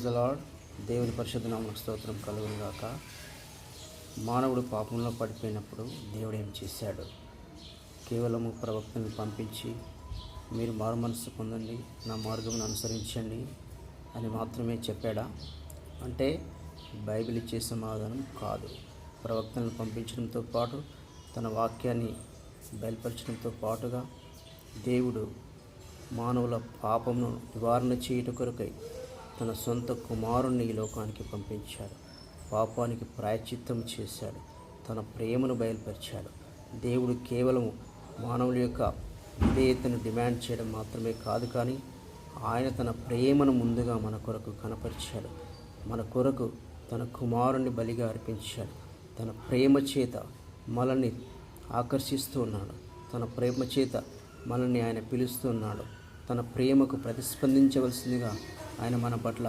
The lord. దేవుని పరిశుద్ధ నామమునకు స్తోత్రం కలుగును గాక. మానవుడు పాపంలో పడిపోయినప్పుడు దేవుడు ఏం చేశాడు? కేవలము ప్రవక్తను పంపించి మీరు మారు మనసు పొందండి, నా మార్గమును అనుసరించండి అని మాత్రమే చెప్పాడా? అంటే బైబిల్ ఇచ్చే సమాధానం కాదు. ప్రవక్తలను పంపించడంతో పాటు తన వాక్యాన్ని బయలుపరచడంతో పాటుగా దేవుడు మానవుల పాపమును నివారణ చేయుట కొరకై తన సొంత కుమారుణ్ణి ఈ లోకానికి పంపించాడు. పాపానికి ప్రాయశ్చిత్తం చేశాడు. తన ప్రేమను బయలుపరిచాడు. దేవుడు కేవలం మానవుల యొక్క విధేయతను డిమాండ్ చేయడం మాత్రమే కాదు, కానీ ఆయన తన ప్రేమను ముందుగా మన కొరకు కనపరిచాడు. మన కొరకు తన కుమారుణ్ణి బలిగా అర్పించాడు. తన ప్రేమ చేత మనల్ని ఆకర్షిస్తూ ఉన్నాడు. తన ప్రేమ చేత మనల్ని ఆయన పిలుస్తున్నాడు. తన ప్రేమకు ప్రతిస్పందించవలసిందిగా ఆయన మన పట్ల